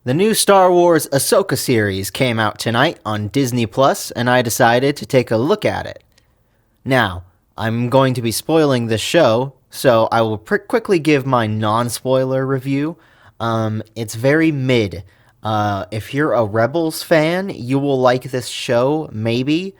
The new Star Wars AHSOKA series came out tonight on Disney Plus, and I decided to take a look at it. Now, I'm going to be spoiling this show, so I will quickly give my non-spoiler review. It's very mid. If you're a Rebels fan, you will like this show, maybe.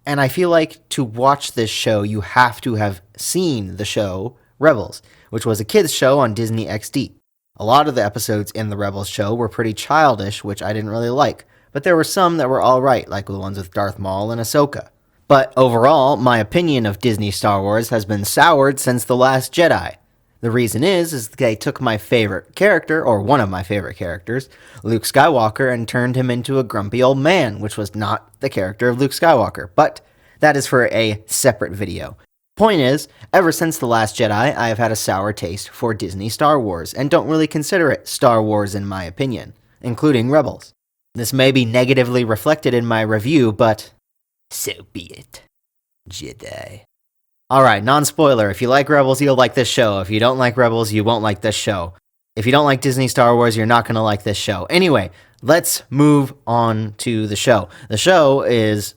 And I feel like to watch this show, you have to have seen the show Rebels, which was a kids' show on Disney XD. A lot of the episodes in the Rebels show were pretty childish, which I didn't really like, but there were some that were alright, like the ones with Darth Maul and Ahsoka. But overall, my opinion of Disney Star Wars has been soured since The Last Jedi. The reason is they took my favorite character, or one of my favorite characters, Luke Skywalker, and turned him into a grumpy old man, which was not the character of Luke Skywalker, but that is for a separate video. Point is, ever since The Last Jedi, I have had a sour taste for Disney Star Wars, and don't really consider it Star Wars in my opinion, including Rebels. This may be negatively reflected in my review, but so be it. Jedi. Alright, non-spoiler, if you like Rebels, you'll like this show. If you don't like Rebels, you won't like this show. If you don't like Disney Star Wars, you're not going to like this show. Anyway, let's move on to the show. The show is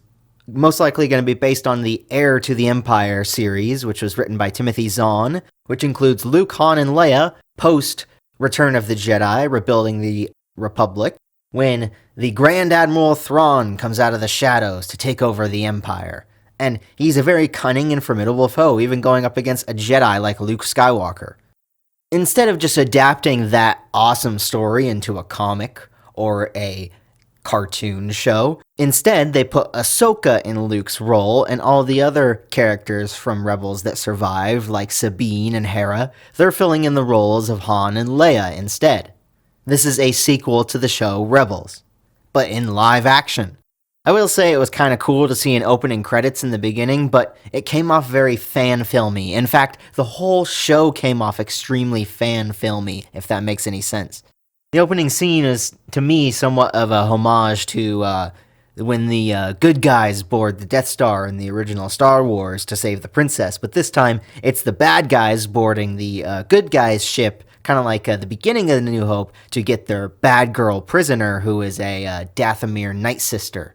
most likely going to be based on the Heir to the Empire series, which was written by Timothy Zahn, which includes Luke, Han, and Leia post Return of the Jedi, rebuilding the Republic, when the Grand Admiral Thrawn comes out of the shadows to take over the Empire. And he's a very cunning and formidable foe, even going up against a Jedi like Luke Skywalker. Instead of just adapting that awesome story into a comic or a cartoon show, instead they put Ahsoka in Luke's role, and all the other characters from Rebels that survived, like Sabine and Hera, they're filling in the roles of Han and Leia instead. This is a sequel to the show Rebels, but in live action. I will say it was kind of cool to see an opening credits in the beginning, but it came off very fan-filmy. In fact, the whole show came off extremely fan-filmy, if that makes any sense. The opening scene is, to me, somewhat of a homage to when the good guys board the Death Star in the original Star Wars to save the princess, but this time it's the bad guys boarding the good guys' ship, kind of like the beginning of The New Hope, to get their bad girl prisoner, who is a Dathomir Night Sister.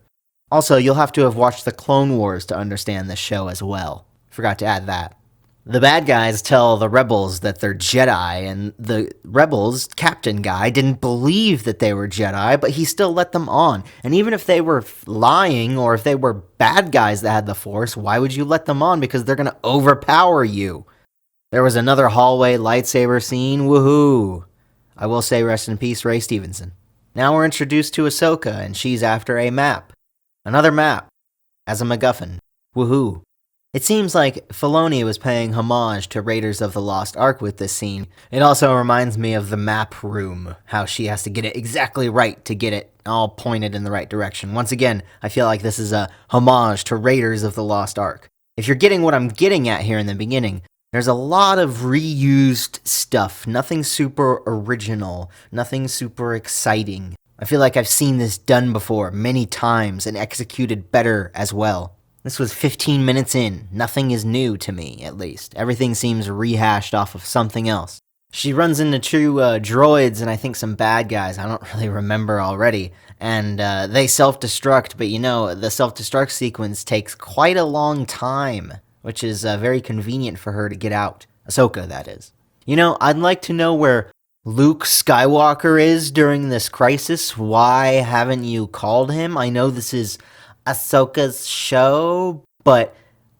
Also, you'll have to have watched the Clone Wars to understand this show as well. Forgot to add that. The bad guys tell the Rebels that they're Jedi, and the Rebels captain guy didn't believe that they were Jedi, but he still let them on. And even if they were lying, or if they were bad guys that had the Force, why would you let them on? Because they're going to overpower you. There was another hallway lightsaber scene, woohoo! I will say rest in peace, Ray Stevenson. Now we're introduced to Ahsoka, and she's after a map. Another map, as a MacGuffin. Woohoo. It seems like Filoni was paying homage to Raiders of the Lost Ark with this scene. It also reminds me of the map room, how she has to get it exactly right to get it all pointed in the right direction. Once again, I feel like this is a homage to Raiders of the Lost Ark. If you're getting what I'm getting at here in the beginning, there's a lot of reused stuff, nothing super original, nothing super exciting. I feel like I've seen this done before many times and executed better as well. This was 15 minutes in. Nothing is new to me, at least. Everything seems rehashed off of something else. She runs into two droids and I think some bad guys. I don't really remember already. And they self-destruct, but you know, the self-destruct sequence takes quite a long time, which is very convenient for her to get out. Ahsoka, that is. You know, I'd like to know where Luke Skywalker is during this crisis. Why haven't you called him? I know this is Ahsoka's show, but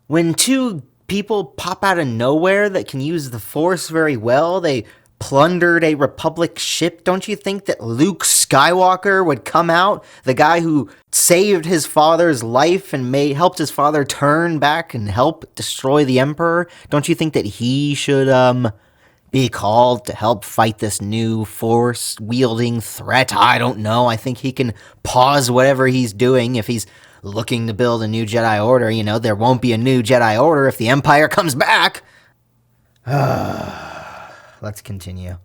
when two people pop out of nowhere that can use the Force very well, they plundered a Republic ship, don't you think that Luke Skywalker would come out, the guy who saved his father's life and helped his father turn back and help destroy the Emperor? Don't you think that he should be called to help fight this new Force-wielding threat? I don't know. I think he can pause whatever he's doing if he's looking to build a new Jedi Order. You know, there won't be a new Jedi Order if the Empire comes back. Let's continue.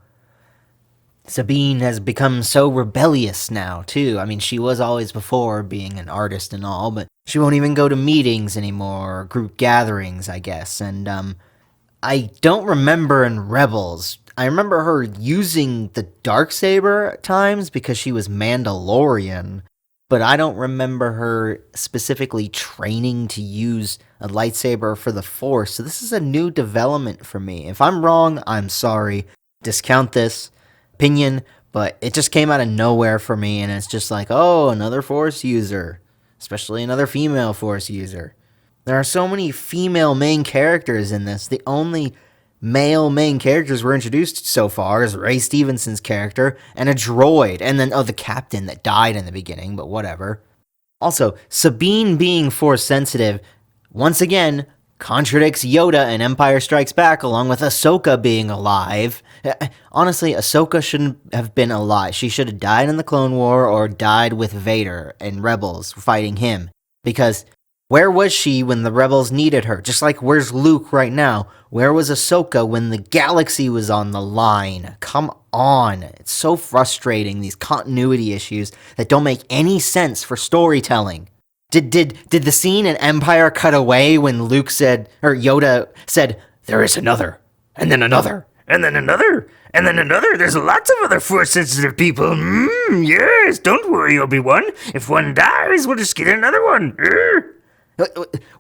Sabine has become so rebellious now, too. I mean, she was always before being an artist and all, but she won't even go to meetings anymore, or group gatherings, I guess. And, I don't remember in Rebels I remember her using the Darksaber at times because she was Mandalorian, but I don't remember her specifically training to use a lightsaber for the Force. So this is a new development for me. If I'm wrong, I'm sorry. Discount this opinion, but it just came out of nowhere for me, and it's just like, oh, another Force user, especially another female Force user. There are so many female main characters in this. The only male main characters were introduced so far is Ray Stevenson's character and a droid, and then the captain that died in the beginning, but whatever. Also, Sabine being Force sensitive once again contradicts Yoda in Empire Strikes Back, along with Ahsoka being alive. Honestly, Ahsoka shouldn't have been alive. She should have died in the Clone War or died with Vader and Rebels fighting him, because where was she when the Rebels needed her? Just like where's Luke right now? Where was Ahsoka when the galaxy was on the line? Come on. It's so frustrating, these continuity issues that don't make any sense for storytelling. Did the scene in Empire cut away when Luke said, or Yoda said, there is another, and then another, and then another, and then another? There's lots of other Force-sensitive people. Yes, don't worry, Obi-Wan. If one dies, we'll just get another one.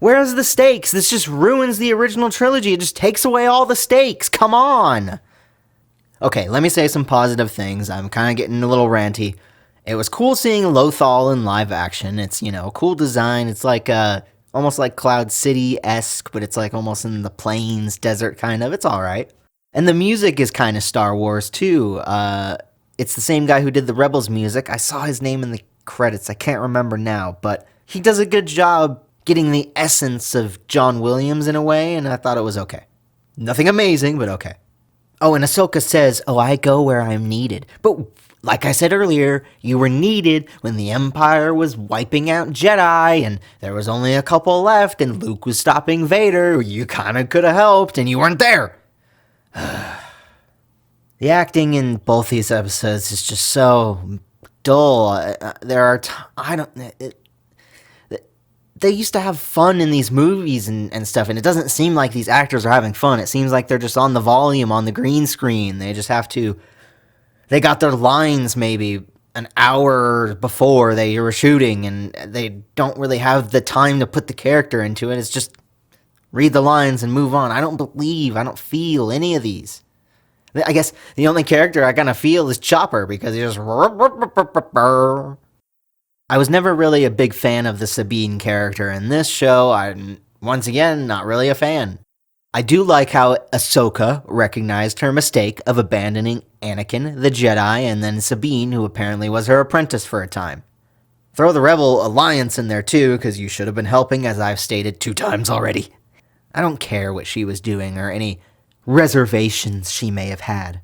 Where's the stakes? This just ruins the original trilogy. It just takes away all the stakes. Come on. Okay, let me say some positive things. I'm kind of getting a little ranty. It was cool seeing Lothal in live action. It's, a cool design. It's like almost like Cloud City-esque, but it's like almost in the plains, desert kind of. It's all right. And the music is kind of Star Wars too. It's the same guy who did the Rebels music. I saw his name in the credits. I can't remember now, but he does a good job getting the essence of John Williams in a way, and I thought it was okay. Nothing amazing, but okay. Oh, and Ahsoka says, I go where I'm needed. But like I said earlier, you were needed when the Empire was wiping out Jedi, and there was only a couple left, and Luke was stopping Vader. You kind of could have helped, and you weren't there. The acting in both these episodes is just so dull. They used to have fun in these movies and stuff, and it doesn't seem like these actors are having fun. It seems like they're just on the volume on the green screen. They just have to... They got their lines maybe an hour before they were shooting, and they don't really have the time to put the character into it. It's just read the lines and move on. I don't feel any of these. I guess the only character I kind of feel is Chopper, because he just... I was never really a big fan of the Sabine character. In this show, I'm, once again, not really a fan. I do like how Ahsoka recognized her mistake of abandoning Anakin, the Jedi, and then Sabine, who apparently was her apprentice for a time. Throw the Rebel Alliance in there too, because you should have been helping, as I've stated 2 times already. I don't care what she was doing or any reservations she may have had.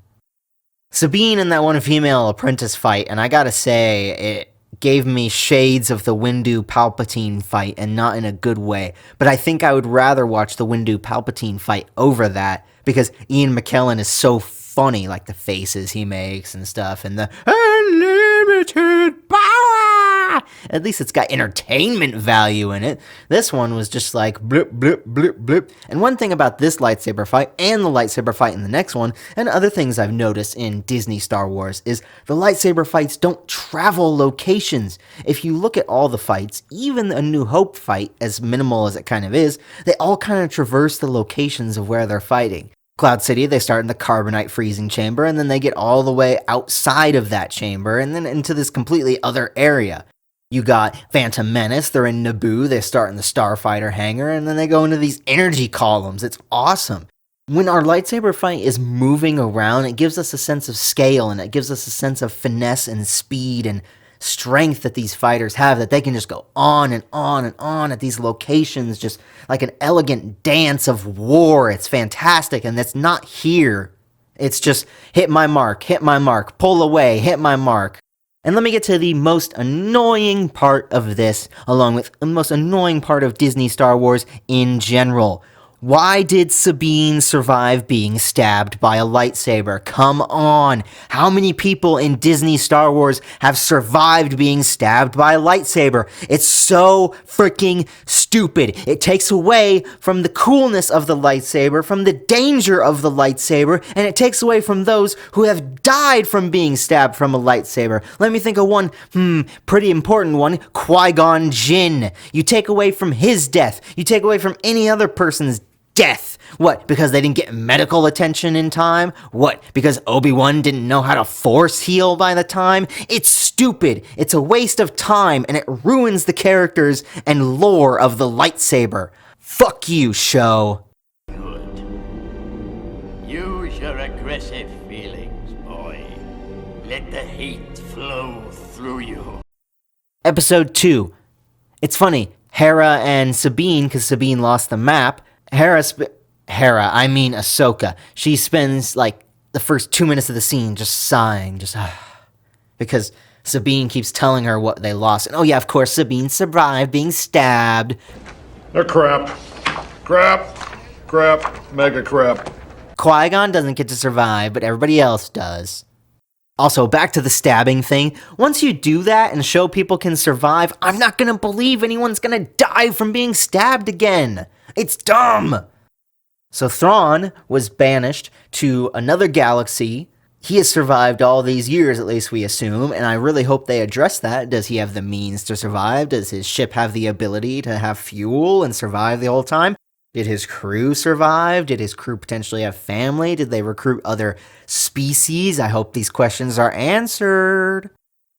Sabine in that one female apprentice fight, and I gotta say, it gave me shades of the Windu Palpatine fight, and not in a good way. But I think I would rather watch the Windu Palpatine fight over that, because Ian McKellen is so funny, like the faces he makes and stuff, and the unlimited power! At least it's got entertainment value in it. This one was just like blip, blip, blip, blip. And one thing about this lightsaber fight, and the lightsaber fight in the next one, and other things I've noticed in Disney Star Wars, is the lightsaber fights don't travel locations. If you look at all the fights, even a New Hope fight, as minimal as it kind of is, they all kind of traverse the locations of where they're fighting. Cloud City, they start in the carbonite freezing chamber, and then they get all the way outside of that chamber, and then into this completely other area. You got Phantom Menace, they're in Naboo, they start in the Starfighter hangar, and then they go into these energy columns. It's awesome. When our lightsaber fight is moving around, it gives us a sense of scale, and it gives us a sense of finesse and speed and strength that these fighters have, that they can just go on and on and on at these locations, just like an elegant dance of war. It's fantastic, and that's not here. It's just hit my mark, pull away, hit my mark. And let me get to the most annoying part of this, along with the most annoying part of Disney Star Wars in general. Why did Sabine survive being stabbed by a lightsaber? Come on. How many people in Disney Star Wars have survived being stabbed by a lightsaber? It's so freaking stupid. It takes away from the coolness of the lightsaber, from the danger of the lightsaber, and it takes away from those who have died from being stabbed from a lightsaber. Let me think of one, pretty important one. Qui-Gon Jinn. You take away from his death. You take away from any other person's death. What? Because they didn't get medical attention in time? What? Because Obi-Wan didn't know how to force heal by the time? It's stupid. It's a waste of time, and it ruins the characters and lore of the lightsaber. Fuck you, show. Good. Use your aggressive feelings, boy. Let the hate flow through you. Episode 2. It's funny. Hera and Sabine, because Sabine lost the map, Ahsoka. She spends like the first 2 minutes of the scene just sighing, because Sabine keeps telling her what they lost. And oh yeah, of course, Sabine survived being stabbed. They're crap. Mega crap. Qui-Gon doesn't get to survive, but everybody else does. Also, back to the stabbing thing. Once you do that and show people can survive, I'm not gonna believe anyone's gonna die from being stabbed again. It's dumb. So Thrawn was banished to another galaxy. He has survived all these years, at least we assume, and I really hope they address that. Does he have the means to survive? Does his ship have the ability to have fuel and survive the whole time? Did his crew survive? Did his crew potentially have family? Did they recruit other species? I hope these questions are answered.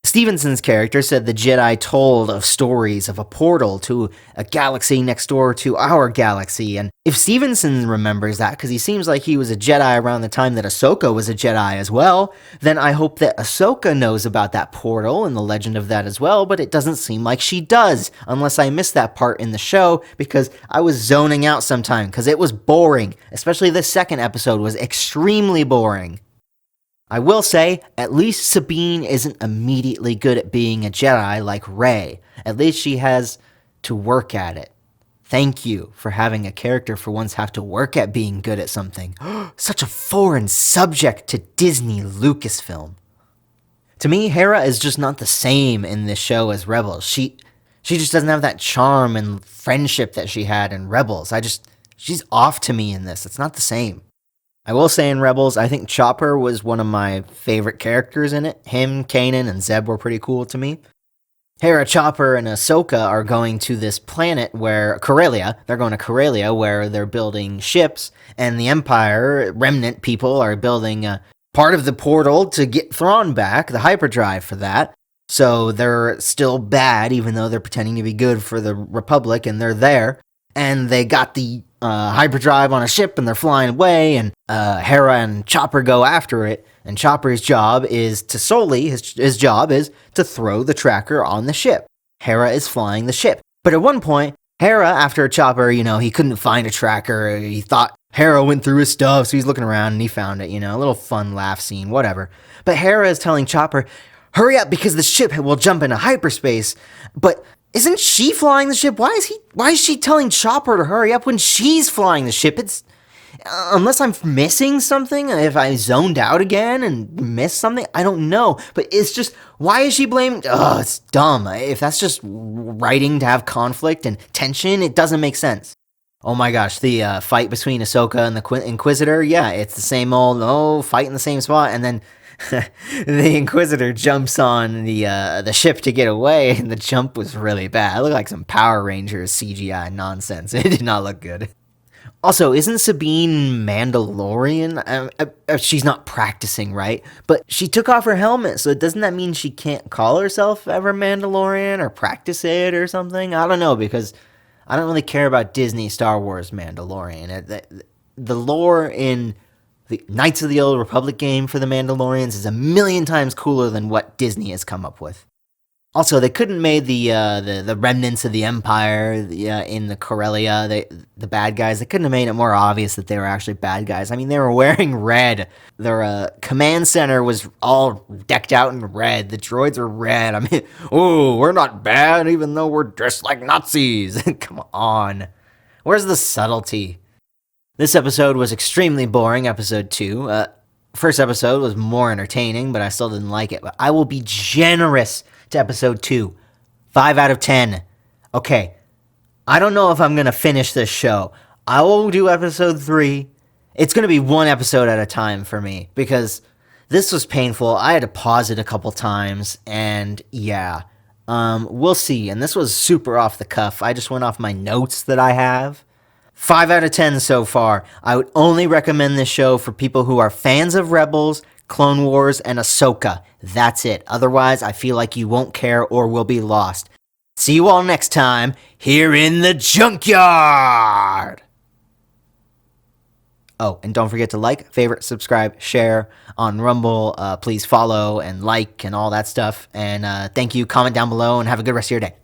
Stevenson's character said the Jedi told of stories of a portal to a galaxy next door to our galaxy, and if Stevenson remembers that, because he seems like he was a Jedi around the time that Ahsoka was a Jedi as well, then I hope that Ahsoka knows about that portal and the legend of that as well, but it doesn't seem like she does, unless I missed that part in the show, because I was zoning out sometime, because it was boring, especially the second episode was extremely boring. I will say, at least Sabine isn't immediately good at being a Jedi like Rey. At least she has to work at it. Thank you for having a character for once have to work at being good at something. Such a foreign subject to Disney Lucasfilm. To me, Hera is just not the same in this show as Rebels. She just doesn't have that charm and friendship that she had in Rebels. She's off to me in this. It's not the same. I will say in Rebels, I think Chopper was one of my favorite characters in it. Him, Kanan, and Zeb were pretty cool to me. Hera, Chopper, and Ahsoka are going to this planet where, Corellia, they're going to Corellia where they're building ships, and the Empire, remnant people, are building part of the portal to get Thrawn back, the hyperdrive for that. So they're still bad, even though they're pretending to be good for the Republic, and they're there. And they got the hyperdrive on a ship, and they're flying away, and Hera and Chopper go after it, and Chopper's job is to his job is to throw the tracker on the ship. Hera is flying the ship. But at one point, Hera, after Chopper, he couldn't find a tracker, he thought Hera went through his stuff, so he's looking around, and he found it, a little fun laugh scene, whatever. But Hera is telling Chopper, hurry up, because the ship will jump into hyperspace, but isn't she flying the ship? Why is she telling Chopper to hurry up when she's flying the ship? It's, unless I'm missing something, if I zoned out again and missed something, I don't know. But it's just, why is she blamed? It's dumb. If that's just writing to have conflict and tension, it doesn't make sense. Oh my gosh, the fight between Ahsoka and the Inquisitor, yeah, it's the same old, fight in the same spot, and then the Inquisitor jumps on the ship to get away, and the jump was really bad. It looked like some Power Rangers CGI nonsense. It did not look good. Also, isn't Sabine Mandalorian? She's not practicing, right? But she took off her helmet, so doesn't that mean she can't call herself ever Mandalorian or practice it or something? I don't know, because I don't really care about Disney Star Wars Mandalorian. The lore in the Knights of the Old Republic game for the Mandalorians is a million times cooler than what Disney has come up with. Also, they couldn't made the remnants of the Empire in the Corellia, the bad guys. They couldn't have made it more obvious that they were actually bad guys. I mean, they were wearing red. Their command center was all decked out in red. The droids were red. I mean, we're not bad even though we're dressed like Nazis. Come on. Where's the subtlety? This episode was extremely boring, episode 2. First episode was more entertaining, but I still didn't like it. But I will be generous to episode 2. 5 out of 10. Okay, I don't know if I'm going to finish this show. I will do episode 3. It's going to be one episode at a time for me because this was painful. I had to pause it a couple times, and yeah, we'll see. And this was super off the cuff. I just went off my notes that I have. 5 out of 10 so far. I would only recommend this show for people who are fans of Rebels, Clone Wars, and Ahsoka. That's it. Otherwise, I feel like you won't care or will be lost. See you all next time here in the Junkyard! Oh, and don't forget to like, favorite, subscribe, share on Rumble. Please follow and like and all that stuff. And thank you. Comment down below and have a good rest of your day.